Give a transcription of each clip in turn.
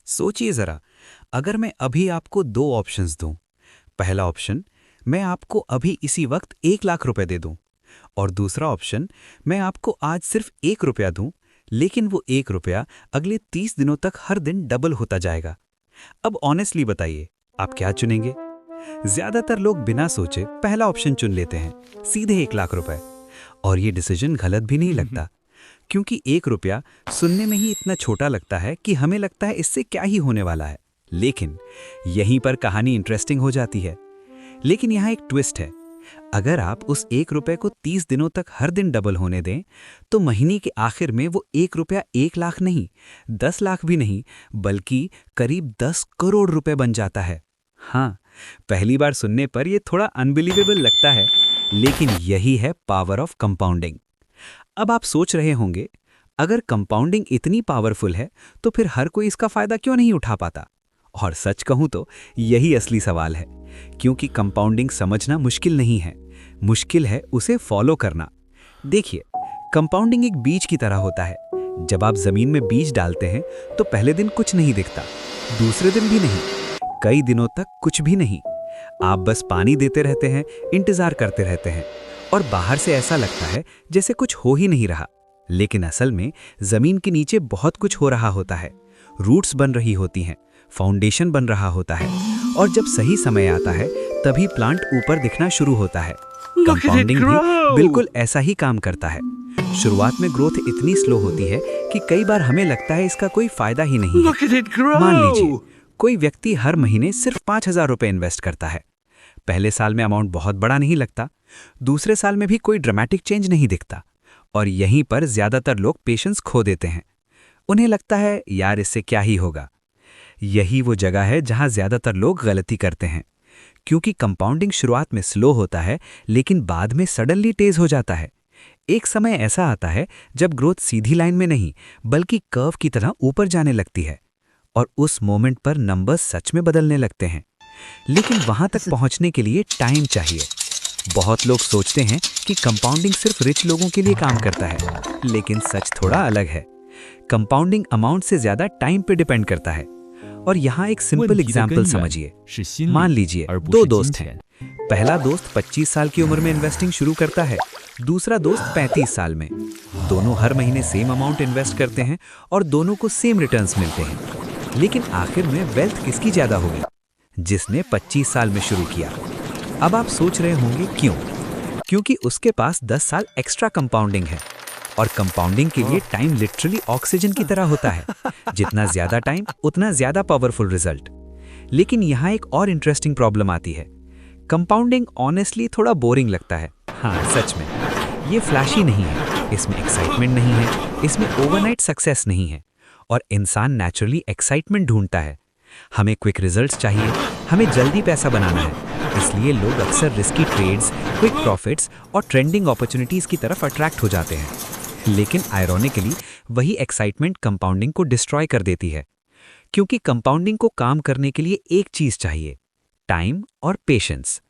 सोचिए जरा, अगर मैं अभी आपको दो ऑप्शंस दूं। पहला ऑप्शन, मैं आपको अभी इसी वक्त 1 लाख रुपए दे दूं। और दूसरा ऑप्शन, मैं आपको आज सिर्फ 1 रुपया दूं, लेकिन वो 1 रुपया अगले 30 दिनों तक हर दिन डबल होता जाएगा। अब ऑनेस्टली बताइए, आप क्या चुनेंगे? ज्यादातर लोग बिना सोचे पहला ऑप्शन चुन लेते हैं, सीधे 1 लाख रुपए। और ये डिसीजन गलत भी नहीं लगता, क्योंकि 1 रुपया सुनने में ही इतना छोटा लगता है कि हमें लगता है इससे क्या ही होने वाला है। लेकिन यहीं पर कहानी इंटरेस्टिंग हो जाती है। लेकिन यहाँ एक ट्विस्ट है। अगर आप उस 1 रुपए को 30 दिनों तक हर दिन डबल होने दें, तो महीने के आखिर में वो 1 रुपया 1 लाख नहीं, 10 लाख भी नहीं, बल्कि करीब 10 करोड़ रुपए बन जाता है। हाँ, पहली बार सुनने पर यह थोड़ा अनबिलीवेबल लगता है, लेकिन यही है पावर ऑफ कंपाउंडिंग। अब आप सोच रहे होंगे, अगर कंपाउंडिंग इतनी पावरफुल है तो फिर हर कोई इसका फायदा क्यों नहीं उठा पाता? और सच कहूं तो यही असली सवाल है, क्योंकि कंपाउंडिंग समझना मुश्किल नहीं है, मुश्किल है उसे फॉलो करना। देखिए, कंपाउंडिंग एक बीज की तरह होता है। जब आप जमीन में बीज डालते हैं तो पहले दिन कुछ नहीं दिखता, दूसरे दिन भी नहीं, कई दिनों तक कुछ भी नहीं। आप बस पानी देते रहते हैं, इंतजार करते रहते हैं, और बाहर से ऐसा लगता है जैसे कुछ हो ही नहीं रहा। लेकिन असल में जमीन के नीचे बहुत कुछ हो रहा होता है। रूट्स बन रही होती हैं, फाउंडेशन बन रहा होता है, और जब सही समय आता है तभी प्लांट ऊपर दिखना शुरू होता है। कंपाउंडिंग भी बिल्कुल ऐसा ही काम करता है। शुरुआत में ग्रोथ इतनी स्लो होती है कि कई बार हमें लगता है इसका कोई फायदा ही नहीं है। मान लीजिए, कोई व्यक्ति हर महीने सिर्फ 5,000 रुपए इन्वेस्ट करता है। पहले साल में अमाउंट बहुत बड़ा नहीं लगता, दूसरे साल में भी कोई ड्रामेटिक चेंज नहीं दिखता, और यहीं पर ज्यादातर लोग पेशेंस खो देते हैं। उन्हें लगता है यार इससे क्या ही होगा। यही वो जगह है जहां ज्यादातर लोग गलती करते हैं, क्योंकि कंपाउंडिंग शुरुआत में स्लो होता है, लेकिन बाद में सडनली तेज हो जाता है। एक समय ऐसा आता है जब ग्रोथ सीधी लाइन में नहीं, बल्कि कर्व की तरह ऊपर जाने लगती है, और उस मोमेंट पर नंबर्स सच में बदलने लगते हैं। लेकिन वहां तक पहुंचने के लिए टाइम चाहिए। बहुत लोग सोचते हैं कि कंपाउंडिंग सिर्फ रिच लोगों के लिए काम करता है, लेकिन सच थोड़ा अलग है। कंपाउंडिंग अमाउंट से ज्यादा टाइम पे डिपेंड करता है। और यहाँ एक सिंपल एग्जाम्पल समझिए। मान लीजिए दो दोस्त हैं। पहला दोस्त 25 साल की उम्र में इन्वेस्टिंग शुरू करता है, दूसरा दोस्त 35 साल में। दोनों हर महीने सेम अमाउंट इन्वेस्ट करते हैं और दोनों को सेम रिटर्न्स मिलते हैं। लेकिन आखिर में वेल्थ किसकी ज्यादा होगी? जिसने 25 साल में शुरू किया। अब आप सोच रहे होंगे क्यों? क्योंकि उसके पास 10 साल एक्स्ट्रा कंपाउंडिंग है, और कंपाउंडिंग के लिए टाइम लिटरली ऑक्सीजन की तरह होता है। जितना ज्यादा टाइम, उतना ज्यादा पावरफुल रिजल्ट। लेकिन यहाँ एक और इंटरेस्टिंग प्रॉब्लम आती है। कंपाउंडिंग ऑनेस्टली थोड़ा बोरिंग लगता है। हाँ, सच में ये फ्लैशी नहीं है, इसमें एक्साइटमेंट नहीं है, इसमें ओवरनाइट सक्सेस नहीं है। और इंसान नेचुरली एक्साइटमेंट ढूंढता है। हमें क्विक रिजल्ट्स चाहिए, हमें जल्दी पैसा बनाना है। इसलिए लोग अक्सर रिस्की ट्रेड्स, क्विक प्रॉफिट्स और ट्रेंडिंग अपॉर्चुनिटीज की तरफ अट्रैक्ट हो जाते हैं। लेकिन आयरॉनिकली वही एक्साइटमेंट कंपाउंडिंग को डिस्ट्रॉय कर देती है, क्योंकि कंपाउंडिंग को काम करने के लिए एक चीज चाहिए, टाइम और पेशेंस।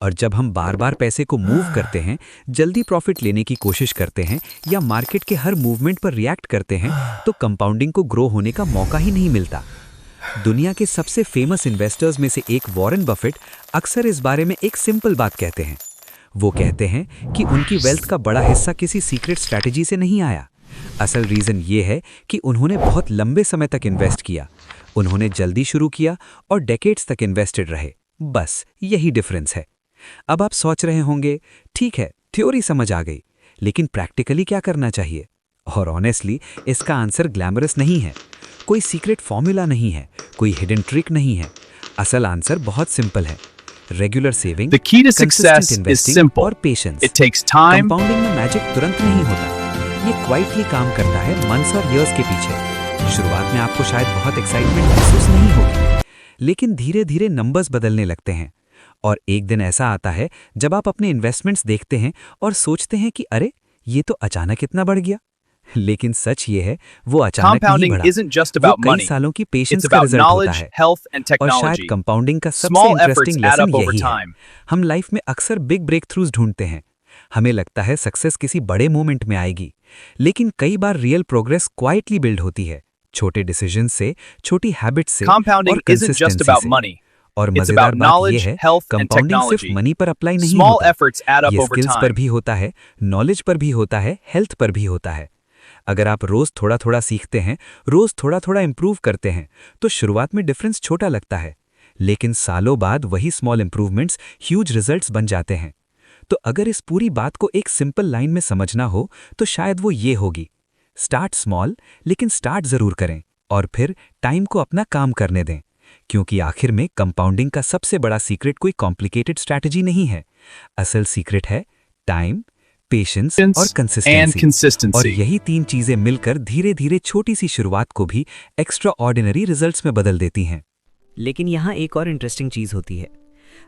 और जब हम बार बार पैसे को मूव करते हैं, जल्दी प्रॉफिट लेने की कोशिश करते हैं, या मार्केट के हर मूवमेंट पर रिएक्ट करते हैं, तो कंपाउंडिंग को ग्रो होने का मौका ही नहीं मिलता। दुनिया के सबसे फेमस इन्वेस्टर्स में से एक वॉरेन बफेट अक्सर इस बारे में एक सिंपल बात कहते हैं। वो कहते हैं कि उनकी वेल्थ का बड़ा हिस्सा किसी सीक्रेट स्ट्रैटेजी से नहीं आया। असल रीजन ये है कि उन्होंने बहुत लंबे समय तक इन्वेस्ट किया, उन्होंने जल्दी शुरू किया और डेकेड्स तक इन्वेस्टेड रहे। बस यही डिफरेंस है। अब आप सोच रहे होंगे, ठीक है, थ्योरी समझ आ गई, लेकिन प्रैक्टिकली क्या करना चाहिए? और ऑनेस्टली इसका आंसर ग्लैमरस नहीं है। कोई सीक्रेट फॉर्मूला नहीं है, कोई हिडन ट्रिक नहीं है। असल आंसर बहुत सिंपल है। Regular saving, The key to success consistent is investing simple. और patience. It takes time. Compounding में मैजिक तुरंत नहीं होता, ये क्वाइटली काम करता है मंथ्स और इयर्स के पीछे। शुरुआत में आपको शायद बहुत एक्साइटमेंट महसूस नहीं होगी, लेकिन धीरे धीरे नंबर्स बदलने लगते हैं। और एक दिन ऐसा आता है जब आप अपने इन्वेस्टमेंट्स देखते हैं और सोचते हैं कि अरे, ये तो अचानक इतना बढ़ गया। लेकिन सच ये है, वो अचानक नहीं Compounding बढ़ा। isn't just वो about कई money. सालों की It's पेशेंस का about रिजल्ट होता knowledge, है। health, and और शायद technology. कंपाउंडिंग का सबसे Small efforts interesting add lesson up over यही है। time. हम लाइफ में अक्सर बिग ब्रेक थ्रूज ढूंढते हैं। हमें लगता है सक्सेस किसी बड़े मोमेंट में आएगी, लेकिन कई बार रियल प्रोग्रेस क्वाइटली बिल्ड होती है, छोटे डिसीजन से, छोटी हैबिट से Compounding और isn't just कंसिस्टेंसी about से। money. और It's मजेदार about बात knowledge, यह है, health, and कंपाउंडिंग सिर्फ technology. मनी पर अप्लाई नहीं Small होता। efforts add up ये over स्किल्स पर time. भी होता है, नॉलेज पर भी होता है, हेल्थ पर भी होता है। अगर आप रोज थोड़ा थोड़ा सीखते हैं, रोज थोड़ा थोड़ा इंप्रूव करते हैं, तो शुरुआत में डिफरेंस छोटा लगता है, लेकिन सालों बाद वही स्मॉल इंप्रूवमेंट्स ह्यूज रिजल्ट्स बन जाते हैं। तो अगर इस पूरी बात को एक सिंपल लाइन में समझना हो तो शायद वो ये होगी: स्टार्ट स्मॉल, लेकिन स्टार्ट जरूर करें, और फिर टाइम को अपना काम करने दें। क्योंकि आखिर में कंपाउंडिंग का सबसे बड़ा सीक्रेट कोई कॉम्प्लिकेटेड स्ट्रैटेजी नहीं है। असल सीक्रेट है टाइम, पेशेंस और And कंसिस्टेंसी। और consistency. यही तीन चीजें मिलकर धीरे धीरे छोटी सी शुरुआत को भी एक्स्ट्रा ऑर्डिनरी रिजल्ट्स में बदल देती हैं। लेकिन यहाँ एक और इंटरेस्टिंग चीज़ होती है।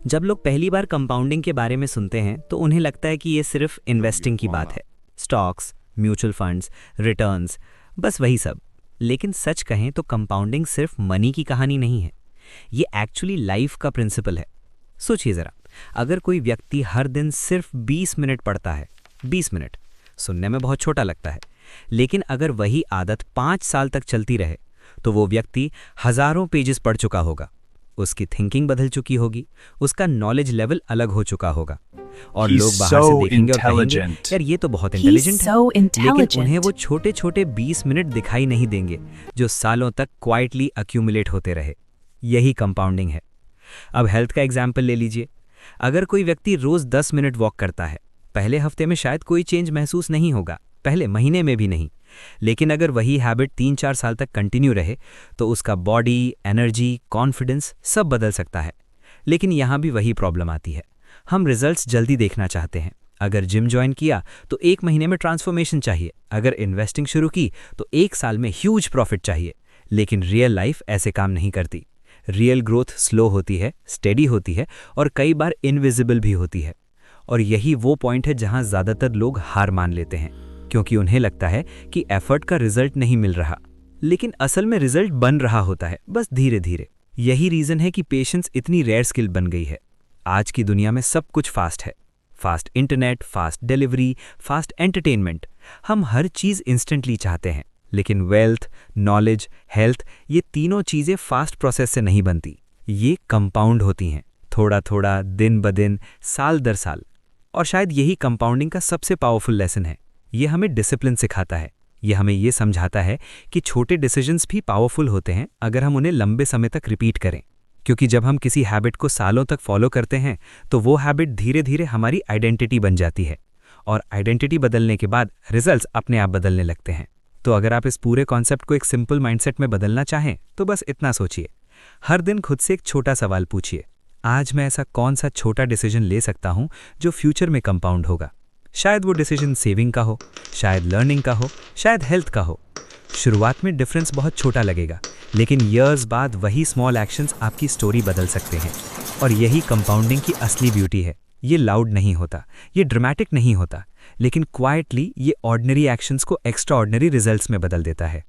जब लोग पहली बार कंपाउंडिंग के बारे में सुनते हैं तो उन्हें लगता है कि ये सिर्फ इन्वेस्टिंग की बात है, स्टॉक्स, म्यूचुअल फंड्स, रिटर्न्स, बस वही सब। लेकिन सच कहें तो कंपाउंडिंग सिर्फ मनी की कहानी नहीं है, ये एक्चुअली लाइफ का प्रिंसिपल है। सोचिए ज़रा, अगर कोई व्यक्ति हर दिन सिर्फ 20 मिनट पढ़ता है, 20 मिनट सुनने में बहुत छोटा लगता है, लेकिन अगर वही आदत 5 साल तक चलती रहे तो वो व्यक्ति हजारों पेजेस पढ़ चुका होगा, उसकी थिंकिंग बदल चुकी होगी, उसका नॉलेज लेवल अलग हो चुका होगा। और He's लोग बाहर so से देखेंगे और कहेंगे, intelligent. यार ये तो बहुत He's इंटेलिजेंट है। so लेकिन intelligent. उन्हें वो छोटे छोटे 20 मिनट दिखाई नहीं देंगे जो सालों तक क्वाइटली अक्यूमुलेट होते रहे। यही कंपाउंडिंग है। अब हेल्थ का एग्जाम्पल ले लीजिए। अगर कोई व्यक्ति रोज 10 मिनट वॉक करता है, पहले हफ्ते में शायद कोई चेंज महसूस नहीं होगा, पहले महीने में भी नहीं, लेकिन अगर वही हैबिट 3-4 साल तक कंटिन्यू रहे तो उसका बॉडी, एनर्जी, कॉन्फिडेंस सब बदल सकता है। लेकिन यहाँ भी वही प्रॉब्लम आती है, हम रिजल्ट्स जल्दी देखना चाहते हैं। अगर जिम ज्वाइन किया तो 1 महीने में ट्रांसफॉर्मेशन चाहिए, अगर इन्वेस्टिंग शुरू की तो 1 साल में ह्यूज प्रॉफिट चाहिए। लेकिन रियल लाइफ ऐसे काम नहीं करती। रियल ग्रोथ स्लो होती है, स्टेडी होती है और कई बार इनविजिबल भी होती है। और यही वो पॉइंट है जहां ज़्यादातर लोग हार मान लेते हैं, क्योंकि उन्हें लगता है कि एफर्ट का रिजल्ट नहीं मिल रहा, लेकिन असल में रिजल्ट बन रहा होता है, बस धीरे धीरे। यही रीज़न है कि पेशेंस इतनी रेयर स्किल बन गई है। आज की दुनिया में सब कुछ फास्ट है, fast internet, fast delivery, fast entertainment. हम हर चीज़ इंस्टेंटली चाहते हैं, लेकिन वेल्थ, नॉलेज, हेल्थ, ये तीनों चीज़ें फास्ट प्रोसेस से नहीं बनती, ये कंपाउंड होती हैं, थोड़ा थोड़ा, दिन ब दिन, साल दर साल। और शायद यही कंपाउंडिंग का सबसे पावरफुल लेसन है। ये हमें डिसिप्लिन सिखाता है, ये हमें ये समझाता है कि छोटे डिसीजंस भी पावरफुल होते हैं अगर हम उन्हें लंबे समय तक रिपीट करें। क्योंकि जब हम किसी हैबिट को सालों तक फॉलो करते हैं तो वो हैबिट धीरे धीरे हमारी आइडेंटिटी बन जाती है, और आइडेंटिटी बदलने के बाद रिजल्ट्स अपने आप बदलने लगते हैं। तो अगर आप इस पूरे कॉन्सेप्ट को एक सिंपल माइंडसेट में बदलना चाहें तो बस इतना सोचिए, हर दिन खुद से एक छोटा सवाल पूछिए, आज मैं ऐसा कौन सा छोटा डिसीजन ले सकता हूं जो फ्यूचर में कंपाउंड होगा। शायद वो डिसीजन सेविंग का हो, शायद लर्निंग का हो, शायद हेल्थ का हो। शुरुआत में डिफरेंस बहुत छोटा लगेगा, लेकिन ईयर्स बाद वही स्मॉल एक्शंस आपकी स्टोरी बदल सकते हैं। और यही कंपाउंडिंग की असली ब्यूटी है। ये लाउड नहीं होता, ये ड्रामेटिक नहीं होता, लेकिन क्वाइटली ये ऑर्डिनरी एक्शंस को एक्स्ट्रा ऑर्डिनरी रिजल्ट्स में बदल देता है।